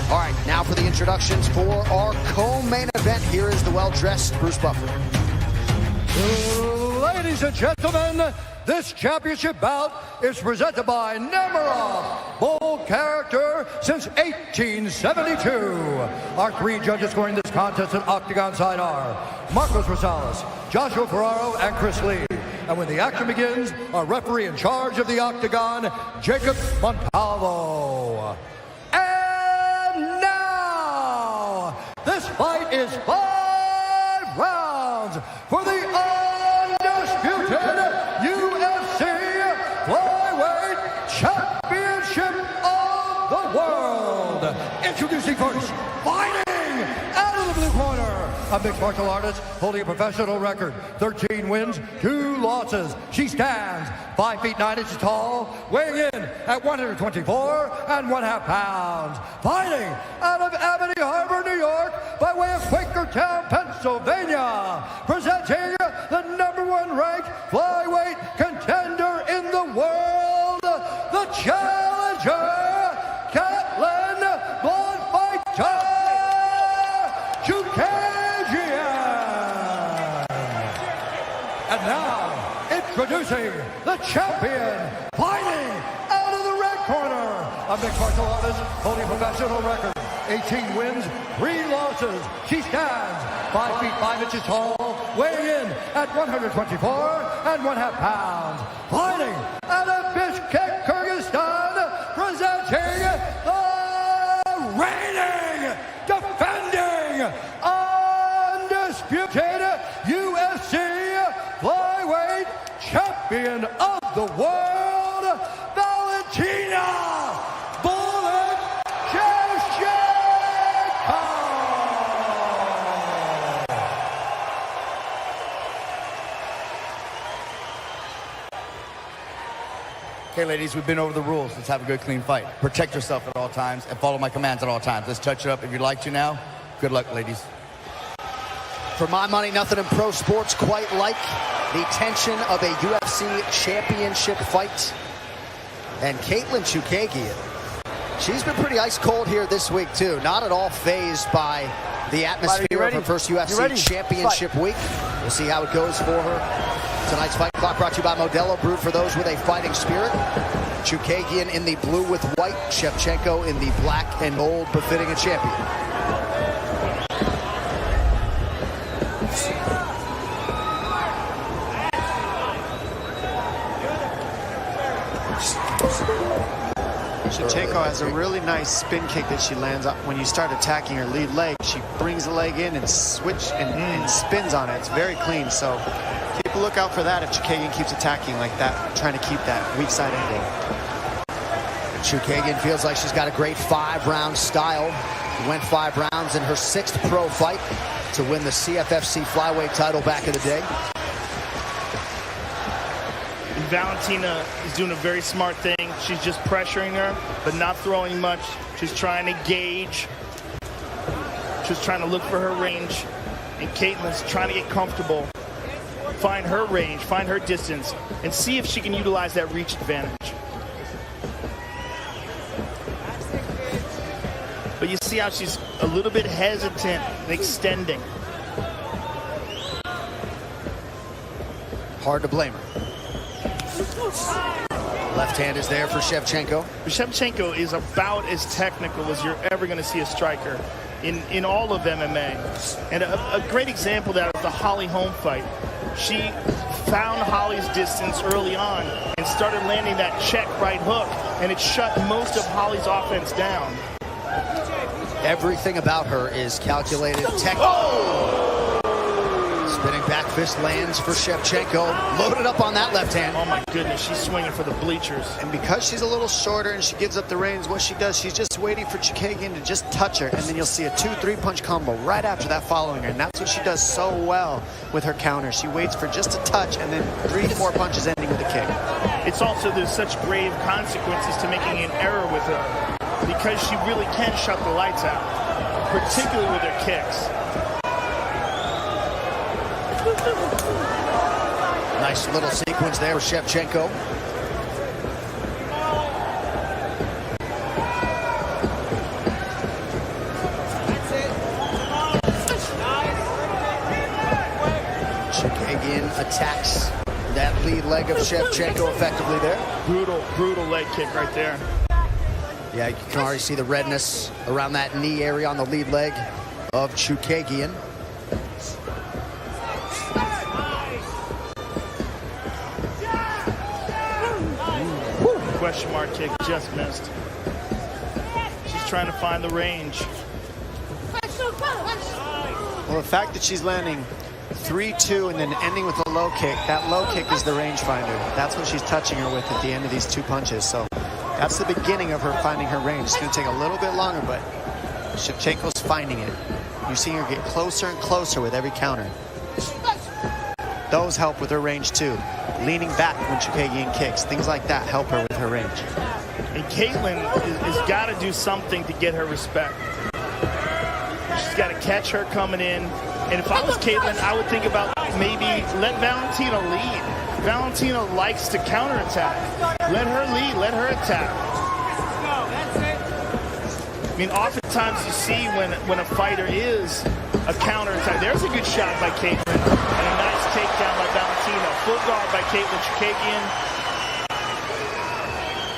All right, now for the introductions for our co-main event. Here is the well-dressed Bruce Buffer. Ladies and gentlemen, this championship bout is presented by Nemiroff, bold character since 1872. Our three judges scoring this contest at Octagon side are Marcos Rosales, Joshua Ferraro, and Chris Lee. And when the action begins, our referee in charge of the Octagon, Jacob Montalvo. And now, this fight is 5 rounds for the undisputed UFC Flyweight Championship of the World. Introducing first, fighting out of the blue corner, a mixed martial artist holding a professional record, 13 wins, 2 losses. She stands 5 feet 9 inches tall, weighing in at 124.5 pounds. Fighting out of Amity Harbor, New York, by way of Quakertown, Pennsylvania, presenting the #1 ranked flyweight contender in the world, the challenger, Caitlin Bloodfighter Chukagian. And now, introducing the champion, fighting out of the red corner, a mixed martial artist holding a professional record, 18 wins, 3 losses. She stands 5 feet 5 inches tall, weighing in at 124.5 pounds. Fighting out of Bishkek, Kyrgyzstan, presenting the reigning, defending, undisputed UFC Flyweight Champion of the World, Valentina Shevchenko. Okay, ladies, we've been over the rules. Let's have a good, clean fight. Protect yourself at all times and follow my commands at all times. Let's touch it up if you'd like to now. Good luck, ladies. For my money, nothing in pro sports quite like the tension of a UFC championship fight. And Caitlin Chukagian, she's been pretty ice cold here this week too. Not at all fazed by the atmosphere of her first UFC championship week. We'll see how it goes for her. Tonight's fight clock brought to you by Modelo, brewed for those with a fighting spirit. Chukagian in the blue with white, Shevchenko in the black and gold, befitting a champion. Shevchenko has a really nice spin kick that she lands up when you start attacking her lead leg. She brings the leg in and and spins on it. It's very clean, so keep a lookout for that if Chukagian keeps attacking like that, trying to keep that weak side angle. Chukagian feels like she's got a great 5-round style. Went 5 rounds in her 6th pro fight to win the CFFC flyweight title back in the day. Valentina is doing a very smart thing. She's just pressuring her, but not throwing much. She's trying to gauge. She's trying to look for her range. And Caitlin's trying to get comfortable, find her range, find her distance, and see if she can utilize that reach advantage. But you see how she's a little bit hesitant and extending. Hard to blame her. Left hand is there for Shevchenko. Shevchenko is about as technical as you're ever going to see a striker in all of MMA. And a great example of that is the Holly Holm fight. She found Holly's distance early on and started landing that check right hook, and it shut most of Holly's offense down. Everything about her is calculated, technical. Spinning back fist lands for Shevchenko. Loaded up on that left hand. Oh my goodness, she's swinging for the bleachers. And because she's a little shorter and she gives up the reins, what she does, she's just waiting for Chukagian to just touch her, and then you'll see a 2-3 punch combo right after that following her. And that's what she does so well with her counter. She waits for just a touch and then 3-4 punches ending with a kick. It's also, there's such grave consequences to making an error with her, because she really can shut the lights out, particularly with her kicks. Nice little sequence there with Shevchenko. leg of Shevchenko effectively there. Brutal leg kick right there. Yeah, you can already see the redness around that knee area on the lead leg of Chookagian. Question mark kick, just missed. She's trying to find the range. Well, the fact that she's landing 3-2 and then ending with a low kick, that low kick is the rangefinder. That's what she's touching her with at the end of these two punches. So that's the beginning of her finding her range. It's going to take a little bit longer, but Shevchenko's finding it. You're seeing her get closer and closer with every counter. Those help with her range too. Leaning back when Chookagian kicks, things like that help her with her range. And Caitlin has got to do something to get her respect. She's got to catch her coming in. And if I was Caitlin, I would think about maybe let Valentina lead. Valentina likes to counterattack. Let her lead, let her attack. I mean, oftentimes you see when a fighter is a counterattack. There's a good shot by Caitlin. And a nice takedown by Valentina. Full guard by Caitlin Chookagian.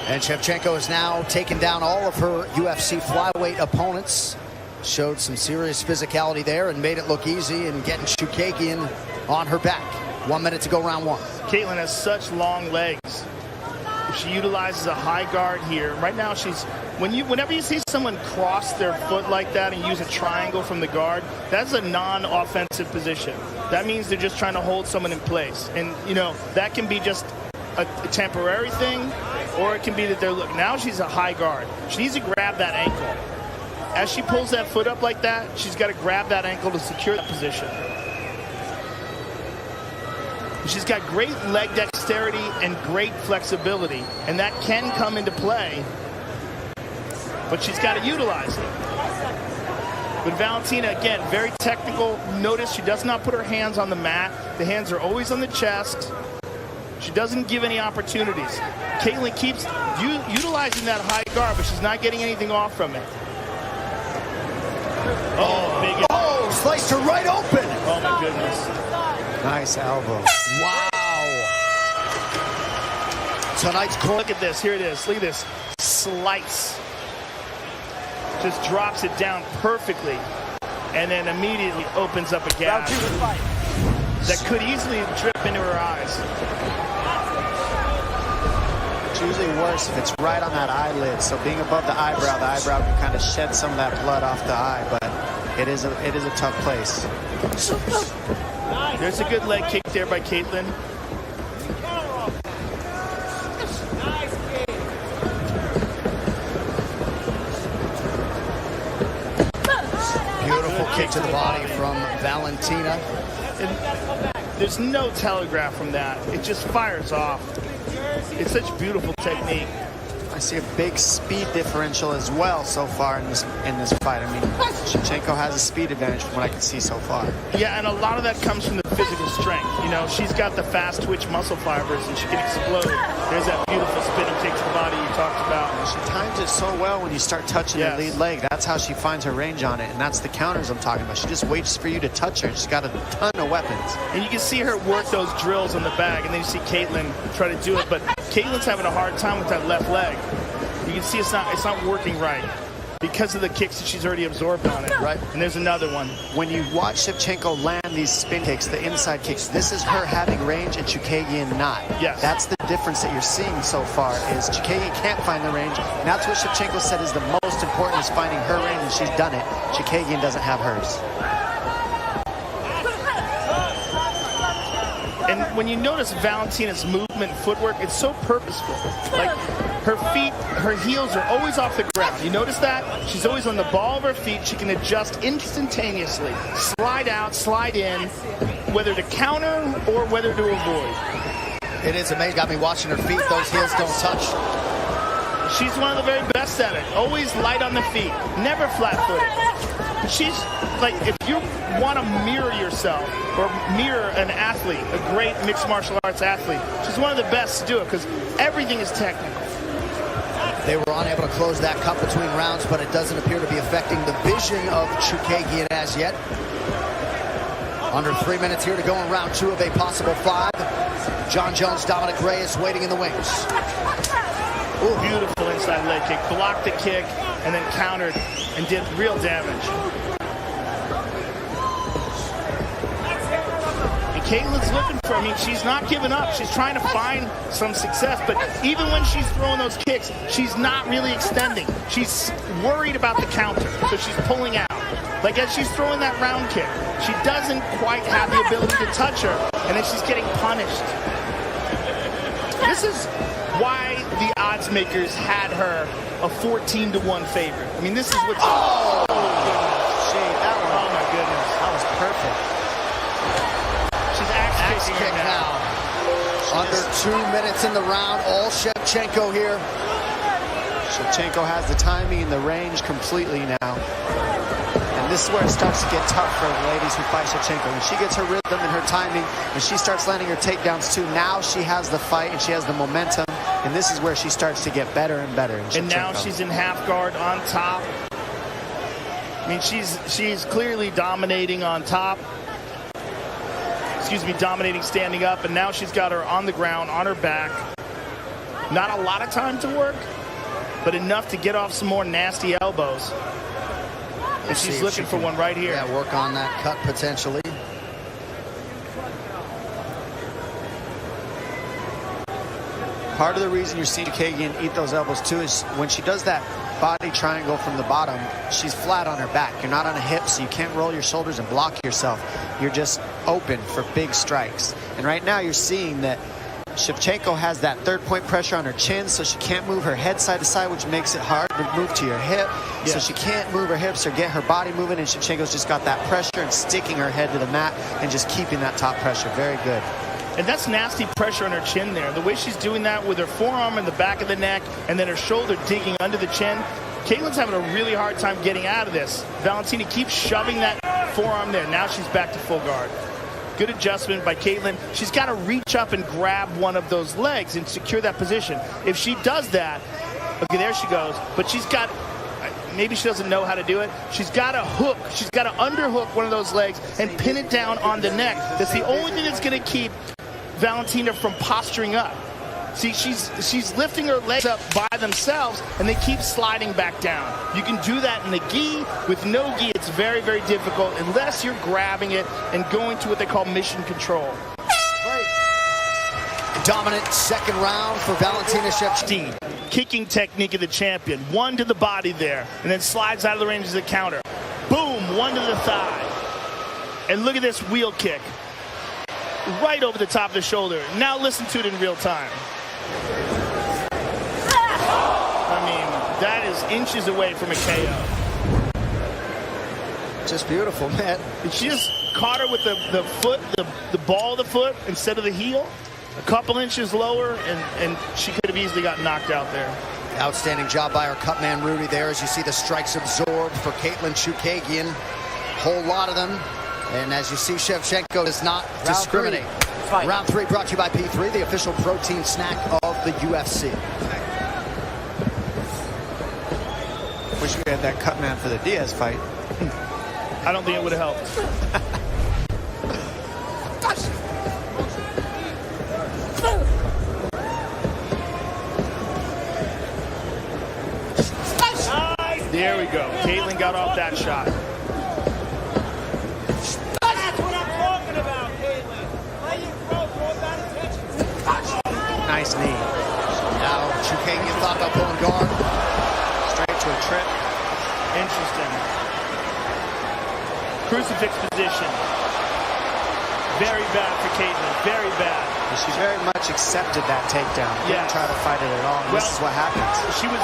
And Shevchenko has now taken down all of her UFC flyweight opponents. Showed some serious physicality there and made it look easy and getting Chookagian on her back. 1 minute to go, round one. Caitlin has such long legs. If she utilizes a high guard here, right now whenever you see someone cross their foot like that and use a triangle from the guard, that's a non-offensive position. That means they're just trying to hold someone in place. And, you know, that can be just a temporary thing, or it can be that they're looking. Now she's a high guard. She needs to grab that ankle. As she pulls that foot up like that, she's got to grab that ankle to secure that position. She's got great leg dexterity and great flexibility, and that can come into play, but she's got to utilize it. But Valentina, again, very technical. Notice she does not put her hands on the mat. The hands are always on the chest. She doesn't give any opportunities. Caitlin keeps utilizing that high guard, but she's not getting anything off from it. Oh, sliced her right open. Oh, my goodness. Nice elbow. Wow. Tonight's corner. Look at this. Here it is. Look at this. Slice. Just drops it down perfectly. And then immediately opens up a gap that could easily drip into her eyes. It's usually worse if it's right on that eyelid. So being above the eyebrow can kind of shed some of that blood off the eye, but it is a tough place. There's a good leg kick there by Caitlin. Beautiful kick to the body from Valentina. And there's no telegraph from that. It just fires off. It's such beautiful technique. I see a big speed differential as well so far in this fight. I mean, Shevchenko has a speed advantage from what I can see so far. Yeah, and a lot of that comes from the physical strength. You know, she's got the fast twitch muscle fibers, and she can explode. There's that beautiful spinning kick to the body you talked about. She times it so well when you start touching the lead leg. That's how she finds her range on it, and that's the counters I'm talking about. She just waits for you to touch her. She's got a ton of weapons. And you can see her work those drills on the bag, and then you see Caitlin try to do it, but Caitlin's having a hard time with that left leg. You can see it's not working right because of the kicks that she's already absorbed on it. Right. And there's another one. When you watch Shevchenko land these spin kicks, the inside kicks, this is her having range and Chookagian not. Yes. That's the difference that you're seeing so far is Chookagian can't find the range. And that's what Shevchenko said is the most important is finding her range, and she's done it. Chookagian doesn't have hers. And when you notice Valentina's movement, footwork, it's so purposeful. Like her feet, her heels are always off the ground. You notice that? She's always on the ball of her feet. She can adjust instantaneously. Slide out, slide in, whether to counter or whether to avoid. It is amazing. Got me watching her feet. Those heels don't touch. She's one of the very best at it. Always light on the feet. Never flat-footed. She's like, if you want to mirror yourself or mirror an athlete, a great mixed martial arts athlete, she's one of the best to do it because everything is technical. They were unable to close that cut between rounds, but it doesn't appear to be affecting the vision of Chookagian as yet. Under 3 minutes here to go in round two of a possible 5. John Jones, Dominic Reyes waiting in the wings. Ooh. Beautiful inside leg kick. Blocked the kick and then countered and did real damage. And Caitlin's looking for, I mean, she's not giving up. She's trying to find some success, but even when she's throwing those kicks, she's not really extending. She's worried about the counter, so she's pulling out. Like as she's throwing that round kick, she doesn't quite have the ability to touch her, and then she's getting punished. This is why the odds makers had her a 14-1 favorite. I mean, this is what. Oh, goodness. That one. Oh my goodness, that was perfect. She's axe kicking now. Under 2 minutes in the round, all Shevchenko here. Shevchenko has the timing and the range completely now. And this is where it starts to get tough for the ladies who fight Shevchenko. When she gets her rhythm and her timing, and she starts landing her takedowns too, now she has the fight and she has the momentum. And this is where she starts to get better and better. And now she's in half guard on top. I mean, she's clearly dominating on top. Excuse me, dominating standing up. And now she's got her on the ground, on her back. Not a lot of time to work, but enough to get off some more nasty elbows. And she's looking for one right here. Yeah, work on that cut potentially. Part of the reason you're seeing Chookagian eat those elbows too is when she does that body triangle from the bottom, she's flat on her back. You're not on a hip, so you can't roll your shoulders and block yourself. You're just open for big strikes. And right now you're seeing that Shevchenko has that third point pressure on her chin, so she can't move her head side to side, which makes it hard to move to your hip. Yes. So she can't move her hips or get her body moving, and Shevchenko's just got that pressure and sticking her head to the mat and just keeping that top pressure. Very good. And that's nasty pressure on her chin there. The way she's doing that with her forearm in the back of the neck and then her shoulder digging under the chin. Caitlin's having a really hard time getting out of this. Valentina keeps shoving that forearm there. Now she's back to full guard. Good adjustment by Caitlin. She's got to reach up and grab one of those legs and secure that position. If she does that, okay, there she goes. But she's got, maybe she doesn't know how to do it. She's got to hook. She's got to underhook one of those legs and pin it down on the neck. That's the only thing that's going to keep Valentina from posturing up. See, she's lifting her legs up by themselves, and they keep sliding back down. You can do that in the gi. With no gi, it's very, very difficult unless you're grabbing it and going to what they call mission control. Dominant second round for Valentina Shevchenko. Kicking technique of the champion. One to the body there, and then slides out of the range as a counter. Boom, one to the thigh. And look at this wheel kick. Right over the top of the shoulder. Now listen to it in real time. I mean, that is inches away from a KO. Just beautiful, man. She just caught her with the foot, the ball of the foot instead of the heel. A couple inches lower, and she could have easily gotten knocked out there. Outstanding job by our cut man Rudy there, as you see the strikes absorbed for Caitlin Chookagian. Whole lot of them. And as you see, Shevchenko does not discriminate. Round 3 brought to you by P3, the official protein snack of the UFC. Wish we had that cut man for the Diaz fight. I don't think it would have helped. There we go. Caitlin got off that shot. That's what I'm talking about, Caitlin. Let you throw that attention. Nice knee. Now Chookagian thought about pulling guard. Straight to a trip. Interesting. Crucifix position. Very bad for Caitlin. Very bad. She very much accepted that takedown. Yeah. Didn't try to fight it at all. Well, this is what happens. She was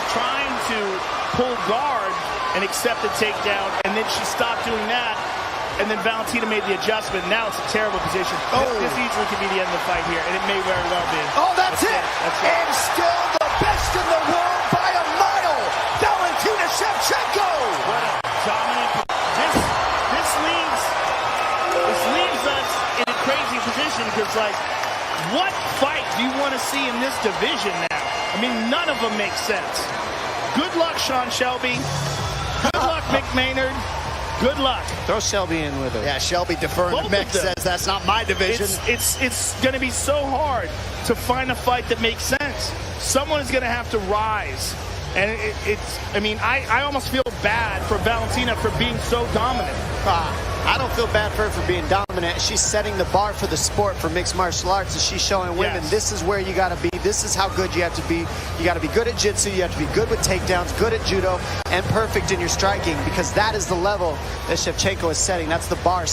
trying to pull guard and accept the takedown, and then she stopped doing that, and then Valentina made the adjustment. Now it's a terrible position. This easily could be the end of the fight here, and it may very well be. Oh, that's it. That's it. And still the best in the world by a mile, Valentina Shevchenko. What a dominant. This leaves us in a crazy position, because, like, what fight do you want to see in this division now? I mean, none of them make sense. Good luck, Sean Shelby. Good luck, Mick Maynard. Good luck. Throw Shelby in with her. Yeah, Shelby deferring Both to Mick, of them. says that's not my division. It's going to be so hard to find a fight that makes sense. Someone is going to have to rise. And I almost feel bad for Valentina for being so dominant. I don't feel bad for her for being dominant. She's setting the bar for the sport for mixed martial arts, and she's showing women this is where you got to be. This is how good you have to be. You got to be good at jiu-jitsu. You have to be good with takedowns, good at judo, and perfect in your striking, because that is the level that Shevchenko is setting. That's the bar